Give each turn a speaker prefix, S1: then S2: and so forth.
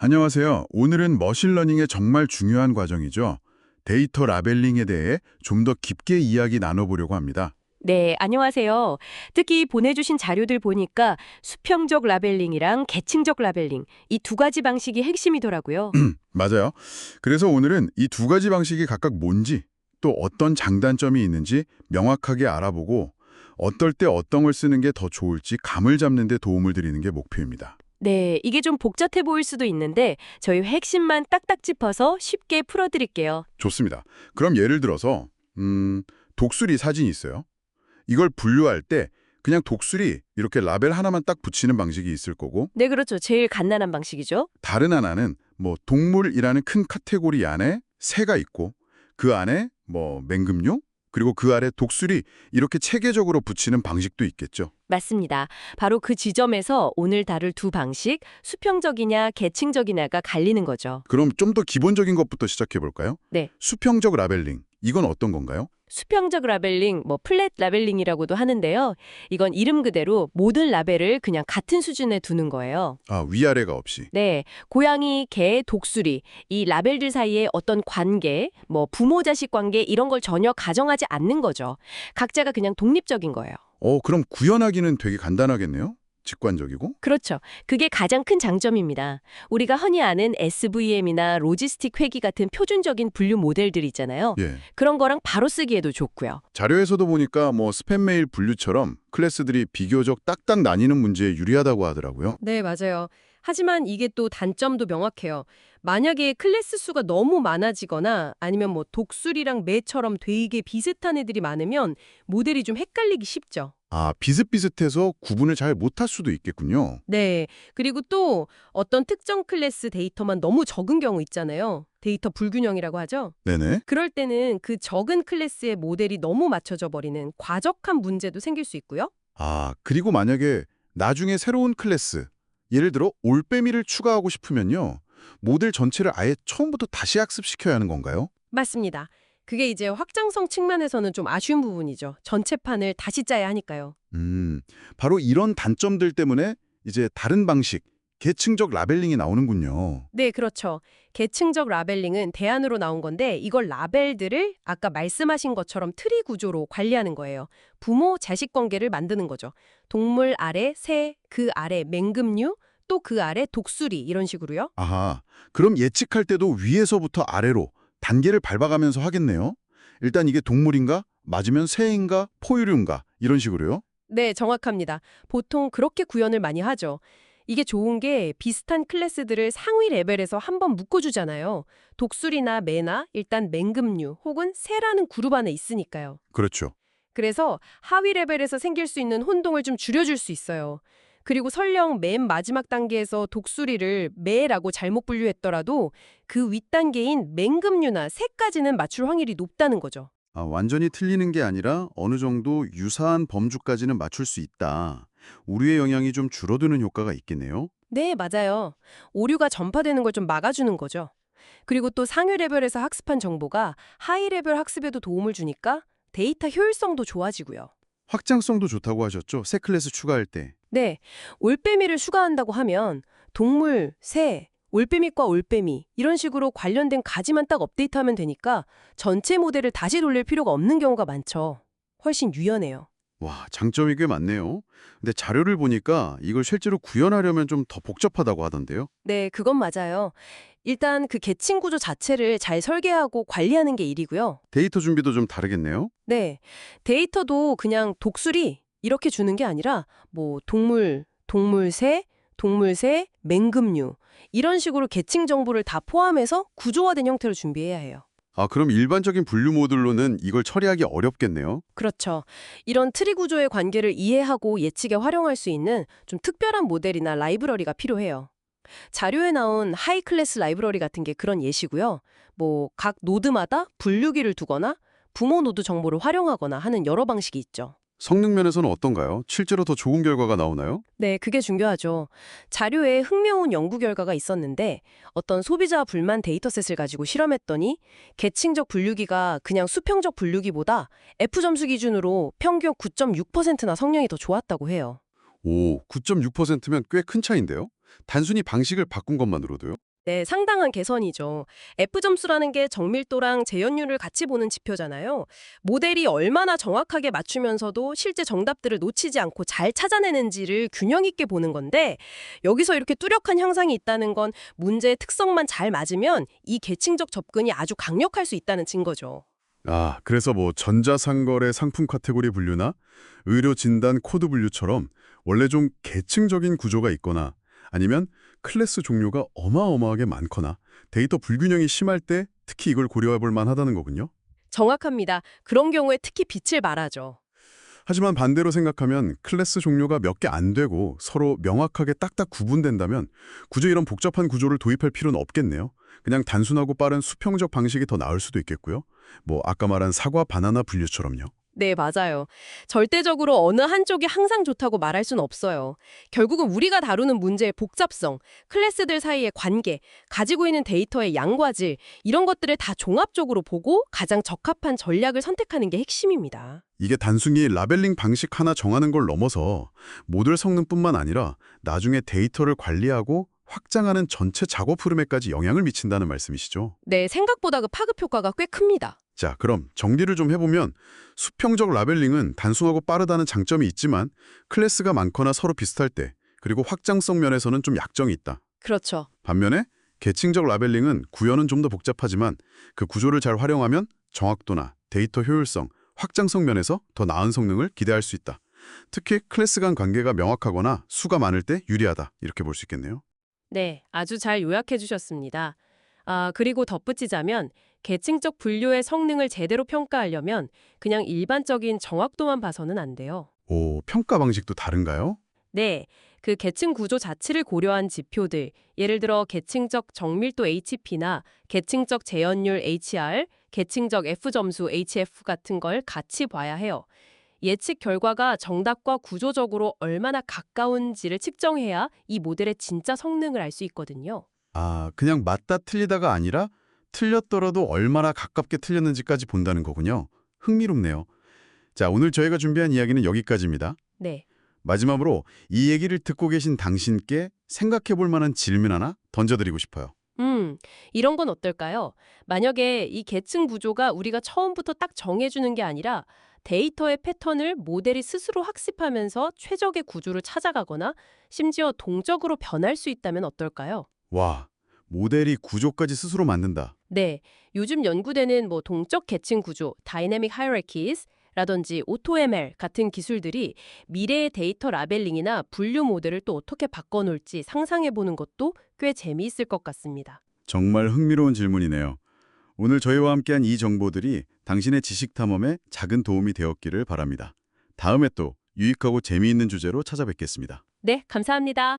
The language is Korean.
S1: 안녕하세요. 오늘은 머신러닝의 정말 중요한 과정이죠. 데이터 라벨링에 대해 좀 더 깊게 이야기 나눠보려고 합니다.
S2: 네, 안녕하세요. 특히 보내주신 자료들 보니까 수평적 라벨링이랑 계층적 라벨링, 이 두 가지 방식이 핵심이더라고요.
S1: 맞아요. 그래서 오늘은 이 두 가지 방식이 각각 뭔지, 또 어떤 장단점이 있는지 명확하게 알아보고 어떨 때 어떤 걸 쓰는 게 더 좋을지 감을 잡는 데 도움을 드리는 게 목표입니다.
S2: 네, 이게 좀 복잡해 보일 수도 있는데 저희 핵심만 딱딱 짚어서 쉽게 풀어드릴게요.
S1: 좋습니다. 그럼 예를 들어서 독수리 사진이 있어요. 이걸 분류할 때 그냥 독수리 이렇게 라벨 하나만 딱 붙이는 방식이 있을 거고
S2: 네, 그렇죠. 제일 간단한 방식이죠.
S1: 다른 하나는 뭐 동물이라는 큰 카테고리 안에 새가 있고 그 안에 뭐 맹금류 그리고 그 아래 독수리 이렇게 체계적으로 붙이는 방식도 있겠죠.
S2: 맞습니다. 바로 그 지점에서 오늘 다룰 두 방식, 수평적이냐 계층적이냐가 갈리는 거죠.
S1: 그럼 좀 더 기본적인 것부터 시작해 볼까요?
S2: 네.
S1: 수평적 라벨링 이건 어떤 건가요?
S2: 수평적 라벨링, 플랫 라벨링이라고도 하는데요. 이건 이름 그대로 모든 라벨을 그냥 같은 수준에 두는 거예요.
S1: 아, 위아래가 없이.
S2: 네, 고양이, 개, 독수리, 이 라벨들 사이에 어떤 관계, 부모-자식 관계 이런 걸 전혀 가정하지 않는 거죠. 각자가 그냥 독립적인 거예요.
S1: 그럼 구현하기는 되게 간단하겠네요. 직관적이고.
S2: 그렇죠. 그게 가장 큰 장점입니다. 우리가 흔히 아는 SVM이나 로지스틱 회기 같은 표준적인 분류 모델들 있잖아요.
S1: 예.
S2: 그런 거랑 바로 쓰기에도 좋고요.
S1: 자료에서도 보니까 뭐 스팸 메일 분류처럼 클래스들이 비교적 딱딱 나뉘는 문제에 유리하다고 하더라고요.
S3: 네, 맞아요. 하지만 이게 또 단점도 명확해요. 만약에 클래스 수가 너무 많아지거나 아니면 독수리랑 매처럼 되게 비슷한 애들이 많으면 모델이 좀 헷갈리기 쉽죠.
S1: 아, 비슷비슷해서 구분을 잘 못할 수도 있겠군요.
S3: 네. 그리고 또 어떤 특정 클래스 데이터만 너무 적은 경우 있잖아요. 데이터 불균형이라고 하죠.
S1: 네네.
S3: 그럴 때는 그 적은 클래스의 모델이 너무 맞춰져 버리는 과적한 문제도 생길 수 있고요.
S1: 아, 그리고 만약에 나중에 새로운 클래스, 예를 들어 올빼미를 추가하고 싶으면요. 모델 전체를 아예 처음부터 다시 학습시켜야 하는 건가요?
S3: 맞습니다. 그게 이제 확장성 측면에서는 좀 아쉬운 부분이죠. 전체 판을 다시 짜야 하니까요.
S1: 음, 바로 이런 단점들 때문에 이제 다른 방식, 계층적 라벨링이 나오는군요.
S3: 네, 그렇죠. 계층적 라벨링은 대안으로 나온 건데 이걸 라벨들을 아까 말씀하신 것처럼 트리 구조로 관리하는 거예요. 부모-자식 관계를 만드는 거죠. 동물 아래 새, 그 아래 맹금류, 또 그 아래 독수리 이런 식으로요.
S1: 아하, 그럼 예측할 때도 위에서부터 아래로 단계를 밟아가면서 하겠네요. 일단 이게 동물인가? 맞으면 새인가? 포유류인가? 이런 식으로요.
S3: 네, 정확합니다. 보통 그렇게 구현을 많이 하죠. 이게 좋은 게 비슷한 클래스들을 상위 레벨에서 한번 묶어주잖아요. 독수리나 매나 일단 맹금류 혹은 새라는 그룹 안에 있으니까요.
S1: 그렇죠.
S3: 그래서 하위 레벨에서 생길 수 있는 혼동을 좀 줄여줄 수 있어요. 그리고 설령 맨 마지막 단계에서 독수리를 매라고 잘못 분류했더라도 그 윗단계인 맹금류나 새까지는 맞출 확률이 높다는 거죠.
S1: 아, 완전히 틀리는 게 아니라 어느 정도 유사한 범주까지는 맞출 수 있다. 우리의 영향이 좀 줄어드는 효과가 있겠네요.
S3: 네, 맞아요. 오류가 전파되는 걸 좀 막아주는 거죠. 그리고 또 상위 레벨에서 학습한 정보가 하위 레벨 학습에도 도움을 주니까 데이터 효율성도 좋아지고요.
S1: 확장성도 좋다고 하셨죠? 새 클래스 추가할 때.
S3: 네, 올빼미를 추가한다고 하면 동물, 새, 올빼미과 올빼미 이런 식으로 관련된 가지만 딱 업데이트하면 되니까 전체 모델을 다시 돌릴 필요가 없는 경우가 많죠. 훨씬 유연해요.
S1: 와, 장점이 꽤 많네요. 근데 자료를 보니까 이걸 실제로 구현하려면 좀 더 복잡하다고 하던데요.
S3: 네, 그건 맞아요. 일단 그 계층 구조 자체를 잘 설계하고 관리하는 게 일이고요.
S1: 데이터 준비도 좀 다르겠네요.
S3: 네, 데이터도 그냥 독수리 이렇게 주는 게 아니라 동물, 동물새, 맹금류 이런 식으로 계층 정보를 다 포함해서 구조화된 형태로 준비해야 해요.
S1: 아, 그럼 일반적인 분류 모듈로는 이걸 처리하기 어렵겠네요.
S3: 그렇죠. 이런 트리 구조의 관계를 이해하고 예측에 활용할 수 있는 좀 특별한 모델이나 라이브러리가 필요해요. 자료에 나온 하이 클래스 라이브러리 같은 게 그런 예시고요. 각 노드마다 분류기를 두거나 부모 노드 정보를 활용하거나 하는 여러 방식이 있죠.
S1: 성능 면에서는 어떤가요? 실제로 더 좋은 결과가 나오나요?
S3: 네, 그게 중요하죠. 자료에 흥미로운 연구 결과가 있었는데 어떤 소비자 불만 데이터셋을 가지고 실험했더니 계층적 분류기가 그냥 수평적 분류기보다 F점수 기준으로 평균 9.6%나 성능이 더 좋았다고 해요.
S1: 오, 9.6%면 꽤 큰 차이인데요? 단순히 방식을 바꾼 것만으로도요?
S3: 네, 상당한 개선이죠. F점수라는 게 정밀도랑 재현율을 같이 보는 지표잖아요. 모델이 얼마나 정확하게 맞추면서도 실제 정답들을 놓치지 않고 잘 찾아내는지를 균형 있게 보는 건데, 여기서 이렇게 뚜렷한 향상이 있다는 건 문제의 특성만 잘 맞으면 이 계층적 접근이 아주 강력할 수 있다는 증거죠.
S1: 아, 그래서 뭐 전자상거래 상품 카테고리 분류나 의료 진단 코드 분류처럼 원래 좀 계층적인 구조가 있거나 아니면 클래스 종류가 어마어마하게 많거나 데이터 불균형이 심할 때 특히 이걸 고려해 볼 만하다는 거군요.
S3: 정확합니다. 그런 경우에 특히 빛을 발하죠.
S1: 하지만 반대로 생각하면 클래스 종류가 몇 개 안 되고 서로 명확하게 딱딱 구분된다면 굳이 이런 복잡한 구조를 도입할 필요는 없겠네요. 그냥 단순하고 빠른 수평적 방식이 더 나을 수도 있겠고요. 뭐 아까 말한 사과 바나나 분류처럼요.
S3: 네, 맞아요. 절대적으로 어느 한쪽이 항상 좋다고 말할 수는 없어요. 결국은 우리가 다루는 문제의 복잡성, 클래스들 사이의 관계, 가지고 있는 데이터의 양과 질, 이런 것들을 다 종합적으로 보고 가장 적합한 전략을 선택하는 게 핵심입니다.
S1: 이게 단순히 라벨링 방식 하나 정하는 걸 넘어서 모듈 성능뿐만 아니라 나중에 데이터를 관리하고 확장하는 전체 작업 흐름에까지 영향을 미친다는 말씀이시죠?
S3: 네, 생각보다 그 파급 효과가 꽤 큽니다.
S1: 자, 그럼 정리를 좀 해보면 수평적 라벨링은 단순하고 빠르다는 장점이 있지만 클래스가 많거나 서로 비슷할 때 그리고 확장성 면에서는 좀 약점이 있다.
S3: 그렇죠.
S1: 반면에 계층적 라벨링은 구현은 좀 더 복잡하지만 그 구조를 잘 활용하면 정확도나 데이터 효율성, 확장성 면에서 더 나은 성능을 기대할 수 있다. 특히 클래스 간 관계가 명확하거나 수가 많을 때 유리하다. 이렇게 볼 수 있겠네요.
S3: 네, 아주 잘 요약해 주셨습니다. 그리고 덧붙이자면 계층적 분류의 성능을 제대로 평가하려면 그냥 일반적인 정확도만 봐서는 안 돼요.
S1: 오, 평가 방식도 다른가요?
S3: 네, 그 계층 구조 자체를 고려한 지표들, 예를 들어 계층적 정밀도 HP나 계층적 재현율 HR, 계층적 F점수 HF 같은 걸 같이 봐야 해요. 예측 결과가 정답과 구조적으로 얼마나 가까운지를 측정해야 이 모델의 진짜 성능을 알 수 있거든요.
S1: 아, 그냥 맞다 틀리다가 아니라 틀렸더라도 얼마나 가깝게 틀렸는지까지 본다는 거군요. 흥미롭네요. 자, 오늘 저희가 준비한 이야기는 여기까지입니다.
S3: 네.
S1: 마지막으로 이 얘기를 듣고 계신 당신께 생각해 볼 만한 질문 하나 던져드리고 싶어요.
S3: 이런 건 어떨까요? 만약에 이 계층 구조가 우리가 처음부터 딱 정해주는 게 아니라 데이터의 패턴을 모델이 스스로 학습하면서 최적의 구조를 찾아가거나 심지어 동적으로 변할 수 있다면 어떨까요?
S1: 와, 모델이 구조까지 스스로 만든다.
S3: 네, 요즘 연구되는 동적 계층 구조, Dynamic Hierarchies 라든지 AutoML 같은 기술들이 미래의 데이터 라벨링이나 분류 모델을 또 어떻게 바꿔놓을지 상상해보는 것도 꽤 재미있을 것 같습니다.
S1: 정말 흥미로운 질문이네요. 오늘 저희와 함께한 이 정보들이 당신의 지식 탐험에 작은 도움이 되었기를 바랍니다. 다음에 또 유익하고 재미있는 주제로 찾아뵙겠습니다.
S3: 네, 감사합니다.